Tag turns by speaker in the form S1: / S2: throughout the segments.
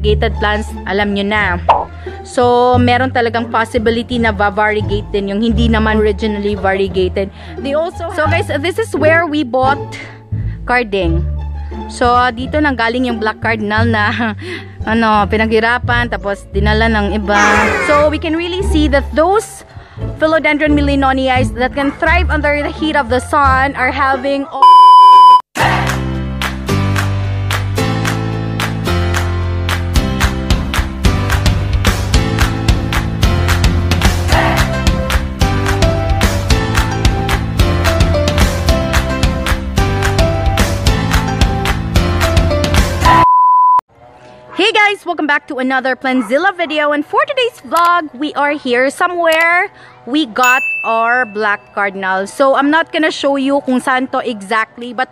S1: variegated plants, alam nyo na. So, meron talagang possibility na variegate din yung hindi naman originally variegated. They also so guys, this is where we bought carding. So, dito nang galing yung Black Cardinal na pinaghirapan, tapos dinala ng iba. So, we can really see that those Philodendron millenonii that can thrive under the heat of the sun are having Hey guys, welcome back to another PLANTZILLA video, and for today's vlog, we are here somewhere we got our Black Cardinal. So I'm not gonna show you kung saan to exactly, but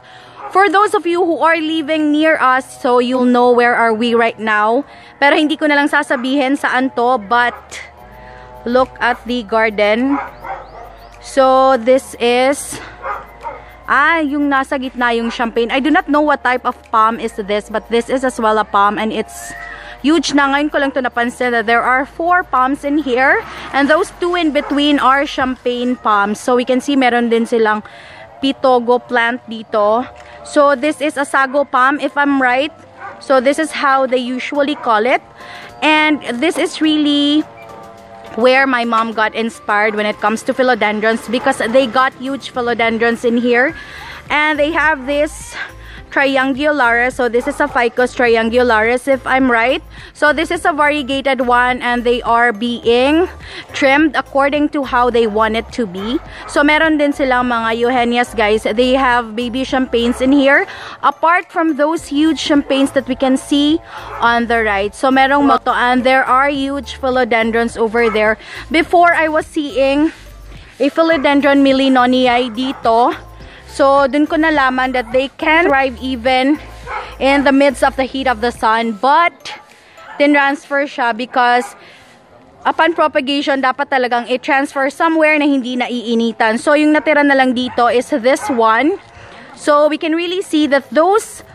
S1: for those of you who are living near us, so you'll know where are we right now. Pero hindi ko na lang sasabihin saan to, but look at the garden. So this is yung nasa gitna yung champagne. I do not know what type of palm is this, but this is as well a palm, and it's huge na. Ngayon ko lang to napansin that there are 4 palms in here, and those 2 in between are champagne palms. So we can see meron din silang pitogo plant dito. So this is a sago palm, if I'm right. So this is how they usually call it, and this is really where my mom got inspired when it comes to philodendrons, because they got huge philodendrons in here, and they have this triangularis. So this is a ficus triangularis, if I'm right. So this is a variegated one, and they are being trimmed according to how they want it to be. So meron din silang mga eugenias, guys. They have baby champagnes in here, apart from those huge champagnes that we can see on the right. So merong moto, and there are huge philodendrons over there. Before, I was seeing a philodendron millenonii dito. So, dun ko nalaman that they can thrive even in the midst of the heat of the sun. But, tinransfer siya because upon propagation, dapat talagang i-transfer somewhere na hindi naiinitan. So, yung natira na lang dito is this one. So, we can really see that those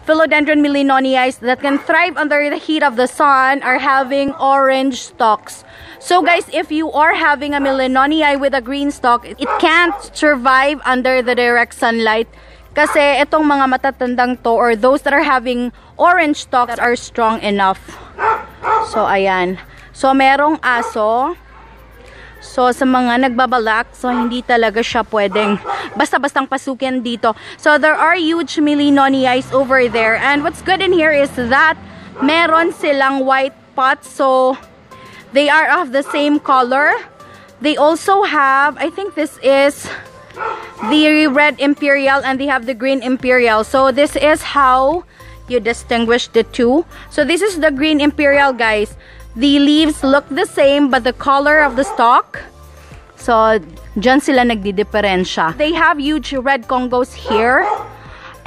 S1: Philodendron millenonii that can thrive under the heat of the sun are having orange stalks. So guys, if you are having a millenonii with a green stalk, it can't survive under the direct sunlight. Kasi itong mga matatandang to, or those that are having orange stalks, are strong enough. So ayan. So merong aso. So, sa mga nagbabalak, so hindi talaga siya pwedeng basta-bastang pasukin dito. So, there are huge millenonii over there. And what's good in here is that meron silang white pots. So, they are of the same color. They also have, I think this is the red imperial, and they have the green imperial. So, this is how you distinguish the two. So, this is the green imperial, guys. The leaves look the same, but the color of the stalk, so dyan sila nagdidiferensya. They have huge red Congos here,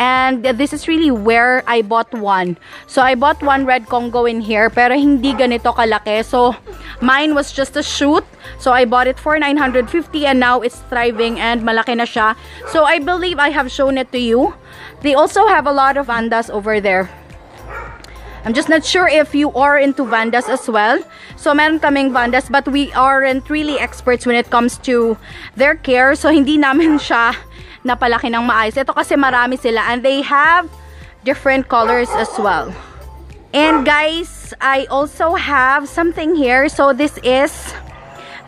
S1: and this is really where I bought one. So I bought one red Congo in here, pero hindi ganito kalaki. So mine was just a shoot, so I bought it for 950, and now it's thriving and malaki na siya. So I believe I have shown it to you. They also have a lot of vandas over there. I'm just not sure if you are into vandas as well. So, meron kaming vandas, but we aren't really experts when it comes to their care. So, hindi namin siya napalaki ng maayos. Ito kasi marami sila, and they have different colors as well. And guys, I also have something here. So, this is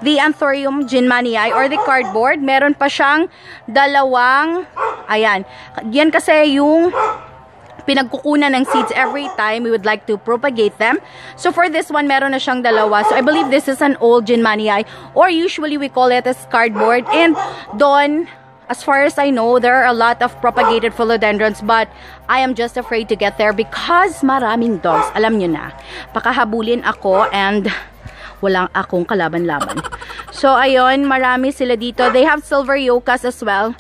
S1: the Anthurium ginmanii, or the cardboard. Meron pa siyang dalawang, ayan. Yan kasi yung pinagkukunan ng seeds every time we would like to propagate them. So for this one, meron na siyang dalawa. So I believe this is an old ginmanii, or usually we call it as cardboard. And doon, as far as I know, there are a lot of propagated philodendrons, but I am just afraid to get there because maraming dogs. Alam nyo na, pakahabulin ako and walang akong kalaban-laban. So ayun, marami sila dito. They have silver yokas as well.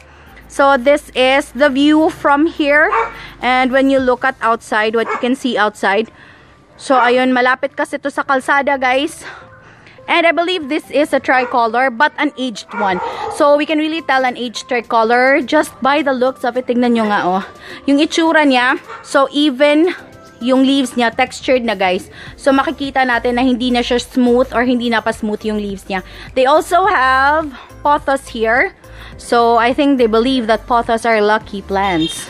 S1: So this is the view from here, and when you look at outside, what you can see outside. So ayun, malapit kasi ito sa kalsada, guys. And I believe this is a tricolor, but an aged one. So we can really tell an aged tricolor just by the looks of it. Tingnan nyo nga, oh. Yung itsura niya. So even yung leaves niya, textured na guys. So, makikita natin na hindi na siya smooth or hindi na pa smooth yung leaves niya. They also have pothos here. So, I think they believe that pothos are lucky plants.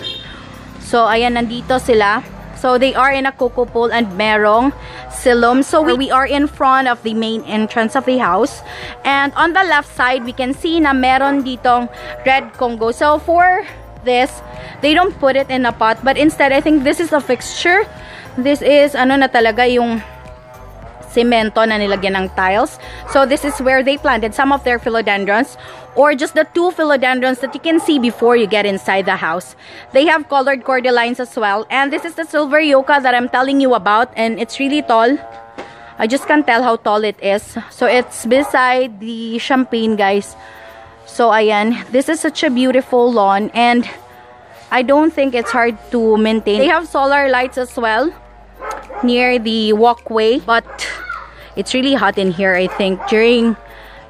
S1: So, ayan, nandito sila. So, they are in a cocoa pole and merong silum. So, we are in front of the main entrance of the house. And on the left side, we can see na meron ditong red Congo. So, for this, they don't put it in a pot. But instead, I think this is a fixture. This is, ano na talaga, yung semento na nilagyan ng tiles. So, this is where they planted some of their philodendrons. Or just the 2 philodendrons that you can see before you get inside the house. They have colored cordylines as well. And this is the silver yucca that I'm telling you about. And it's really tall. I just can't tell how tall it is. So it's beside the champagne, guys. So ayan, this is such a beautiful lawn. And I don't think it's hard to maintain. They have solar lights as well near the walkway. But it's really hot in here, I think, during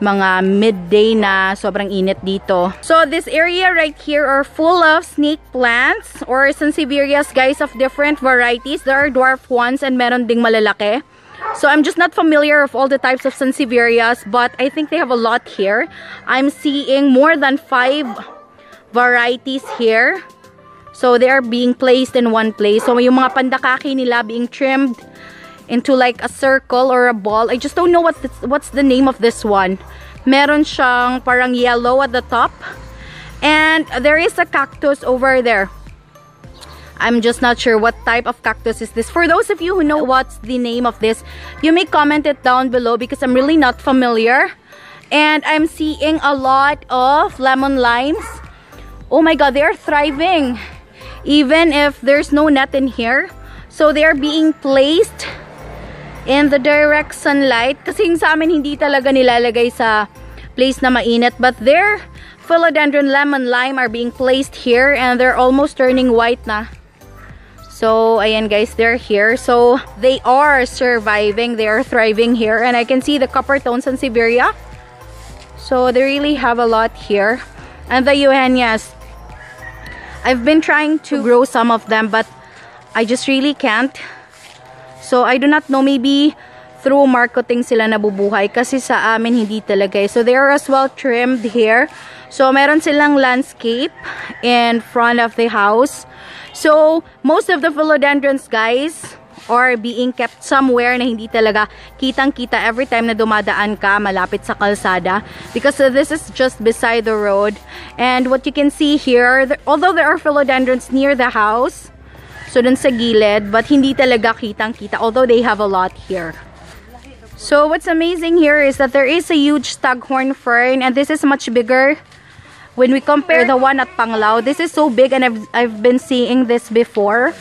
S1: mga midday na sobrang init dito. So this area right here are full of snake plants or sansevierias, guys, of different varieties. There are dwarf ones and meron ding malalaki. So I'm just not familiar of all the types of sansevierias, but I think they have a lot here. I'm seeing more than 5 varieties here. So they are being placed in one place. So yung mga pandakaki nila being trimmed into like a circle or a ball. I just don't know what's the name of this one. Meron siyang parang yellow at the top. And there is a cactus over there. I'm just not sure what type of cactus is this. For those of you who know what's the name of this, you may comment it down below because I'm really not familiar. And I'm seeing a lot of lemon limes. Oh my god, they are thriving. Even if there's no net in here. So they are being placed in the direct sunlight. Kasi yung sa amin hindi talaga nilalagay sa place na mainit. But their philodendron lemon lime are being placed here. And they're almost turning white na. So, ayan guys, they're here. So, they are surviving. They are thriving here. And I can see the copper tone sansevieria. So, they really have a lot here. And the eugenias. I've been trying to grow some of them. But I just really can't. So, I do not know, maybe through marketing sila nabubuhay kasi sa amin hindi talaga. So, they are as well trimmed here. So, meron silang landscape in front of the house. So, most of the philodendrons, guys, are being kept somewhere na hindi talaga kitang-kita every time na dumadaan ka malapit sa kalsada. Because this is just beside the road. And what you can see here, although there are philodendrons near the house, so, dun sa gilid, but hindi talaga kitang-kita, although they have a lot here. So, what's amazing here is that there is a huge staghorn fern, and this is much bigger. When we compare the one at Panglao, this is so big, and I've been seeing this before.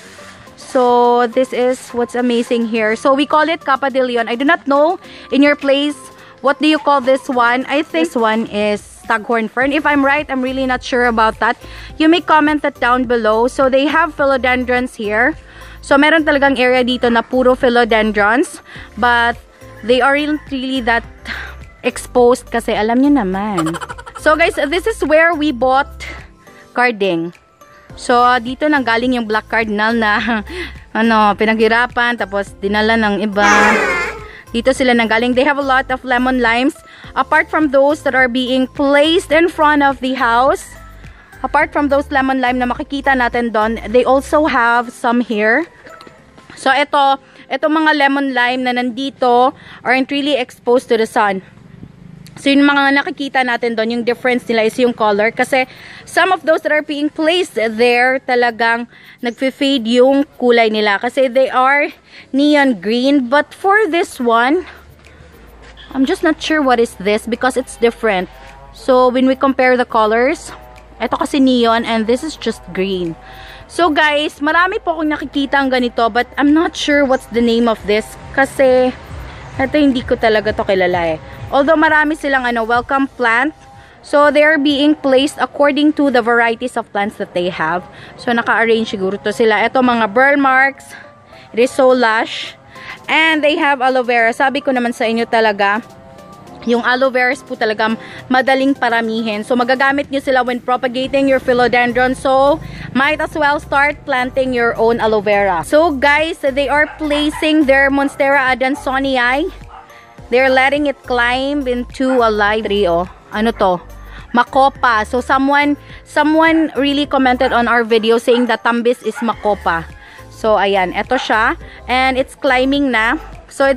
S1: So, this is what's amazing here. So, we call it kapadilyon. I do not know in your place, what do you call this one? I think this one is staghorn fern. If I'm right, I'm really not sure about that. You may comment that down below. So, they have philodendrons here. So, meron talagang area dito na puro philodendrons. But, they aren't really that exposed kasi alam nyo naman. So, guys, this is where we bought carding. So, dito nang galing yung Black Cardinal na pinaghirapan, tapos dinala ng iba. Dito sila nang galing. They have a lot of lemon limes. Apart from those that are being placed in front of the house, apart from those lemon lime na makikita natin doon, they also have some here. So, ito mga lemon lime na nandito aren't really exposed to the sun. So, yung mga nakikita natin doon, yung difference nila is yung color. Kasi, some of those that are being placed there, talagang nagfe-fade yung kulay nila. Kasi, they are neon green. But, for this one, I'm just not sure what is this because it's different. So, when we compare the colors, ito kasi neon and this is just green. So, guys, marami po akong nakikita ang ganito but I'm not sure what's the name of this kasi ito hindi ko talaga to kilala eh. Although marami silang welcome plant. So, they are being placed according to the varieties of plants that they have. So, naka-arrange siguro to sila. Ito mga burl marks. It is so lush. And they have aloe vera. Sabi ko naman sa inyo talaga, Yung aloe veras po talaga madaling paramihin. So, magagamit nyo sila when propagating your philodendron. So, might as well start planting your own aloe vera. So, guys, they are placing their Monstera adansonii. They're letting it climb into a live tree. Oh, ano to? Makopa. So, someone really commented on our video saying that tambis is makopa. So, ayan. Ito siya. And it's climbing na. So,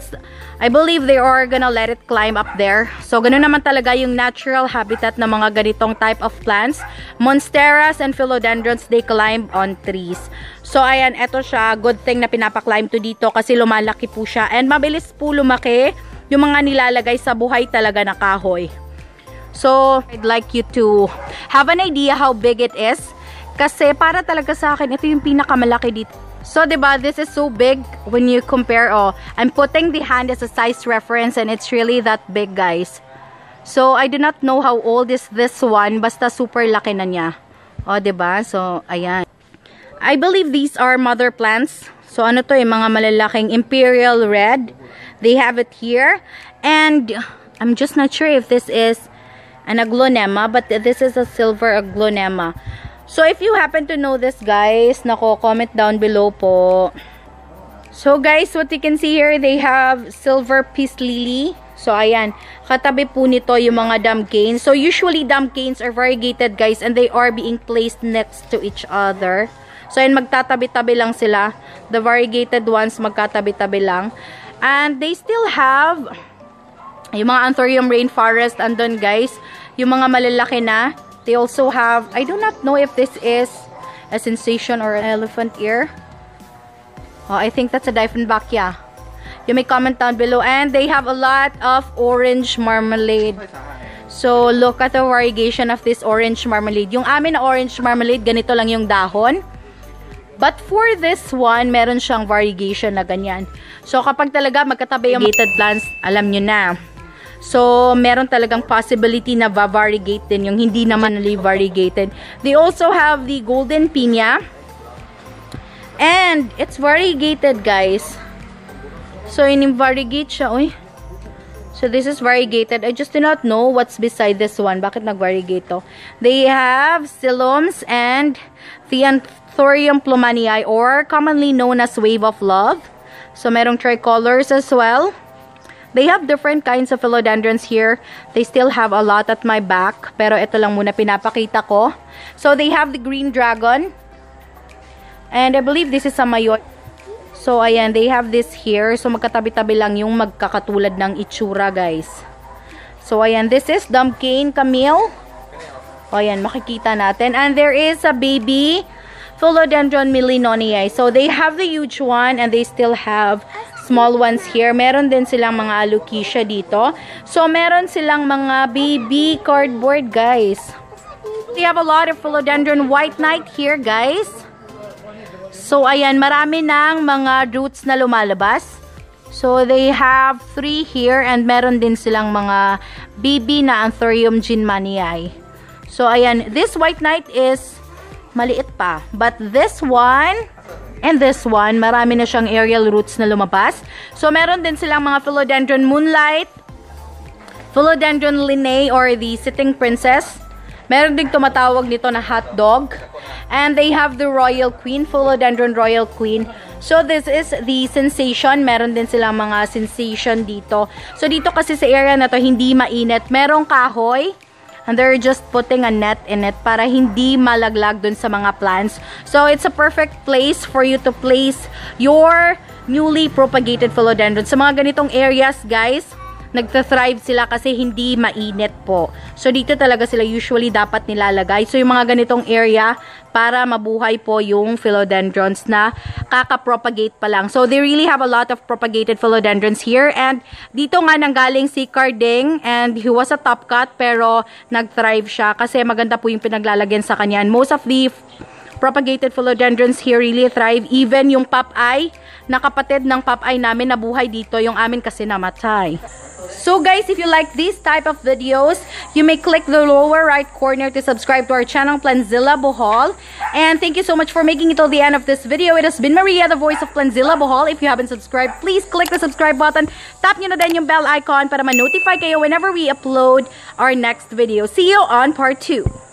S1: I believe they are gonna let it climb up there. So, ganun naman talaga yung natural habitat ng mga ganitong type of plants. Monsteras and philodendrons, they climb on trees. So, ayan, eto siya. Good thing na pinapaklimb to dito kasi lumalaki po siya. And mabilis po lumaki yung mga nilalagay sa buhay talaga na kahoy. So, I'd like you to have an idea how big it is. Kasi para talaga sa akin, ito yung pinakamalaki dito. So, diba, this is so big when you compare. Oh, I'm putting the hand as a size reference and it's really that big, guys. So, I do not know how old is this one. Basta super laki na niya. Oh, diba? So, ayan. I believe these are mother plants. So, ano to, yung mga malalaking imperial red. They have it here. And, I'm just not sure if this is an aglonema, but this is a silver aglonema. So, if you happen to know this, guys, nako, comment down below po. So, guys, what you can see here, they have silver peace lily. So, ayan, katabi po nito yung mga dumb canes. So, usually, dumb canes are variegated, guys, and they are being placed next to each other. So, ayan, magtatabi-tabi lang sila. The variegated ones, magkatabi-tabi lang. And they still have yung mga anthurium rainforest, andun, guys, yung mga malalaki na. They also have, I do not know if this is a sensation or an elephant ear. Oh, I think that's a Dieffenbachia. You may comment down below. And they have a lot of orange marmalade. So, look at the variegation of this orange marmalade. Yung amin na orange marmalade, ganito lang yung dahon. But for this one, meron siyang variegation na ganyan. So, kapag talaga magkatabi yung variegated plants, alam nyo na. So, meron talagang possibility na va-variegate din yung hindi naman variegated. They also have the golden piña. And, it's variegated, guys. So, in-variegate siya. Uy. So, this is variegated. I just do not know what's beside this one. Bakit nag-variegate to? They have silums and the anthurium plumanii, or commonly known as wave of love. So, merong tricolors as well. They have different kinds of philodendrons here. They still have a lot at my back. Pero ito lang muna pinapakita ko. So, they have the green dragon. And I believe this is a mayo. So, ayan. They have this here. So, magkatabi-tabi lang yung magkakatulad ng itsura, guys. So, ayan. This is dumb cane camille. O, ayan. Makikita natin. And there is a baby Philodendron millinonii. So, they have the huge one and they still have small ones here. Meron din silang mga alocasia dito. So, meron silang mga baby cardboard, guys. They have a lot of philodendron white knight here, guys. So, ayan, marami ng mga roots na lumalabas. So, they have 3 here and meron din silang mga baby na anthurium ginmanii. So, ayan, this white knight is maliit pa. But this one and this one, marami na siyang aerial roots na lumabas. So, meron din silang mga philodendron moonlight, philodendron linnae or the sitting princess. Meron din tumatawag nito na hot dog. And they have the royal queen, philodendron royal queen. So, this is the sensation. Meron din silang mga sensation dito. So, dito kasi sa area na to, hindi mainit. Merong kahoy. And they're just putting a net in it para hindi malaglag dun sa mga plants. So, it's a perfect place for you to place your newly propagated philodendron. Sa mga ganitong areas, guys, nagta-thrive sila kasi hindi mainit po. So, dito talaga sila usually dapat nilalagay. So, yung mga ganitong area, para mabuhay po yung philodendrons na kaka-propagate pa lang. So, they really have a lot of propagated philodendrons here. And, dito nga nanggaling si Carding and he was a top cut pero nag-thrive siya kasi maganda po yung pinaglalagyan sa kanya. And most of the propagated philodendrons here really thrive. Even yung pop-eye, na kapatid ng pop-eye namin nabuhay dito, yung amin kasi namatay. So guys, if you like these type of videos, you may click the lower right corner to subscribe to our channel, PLANTZILLA BHL. And thank you so much for making it till the end of this video. It has been Maria, the voice of PLANTZILLA BHL. If you haven't subscribed, please click the subscribe button. Tap nyo na din yung bell icon para ma-notify kayo whenever we upload our next video. See you on part 2.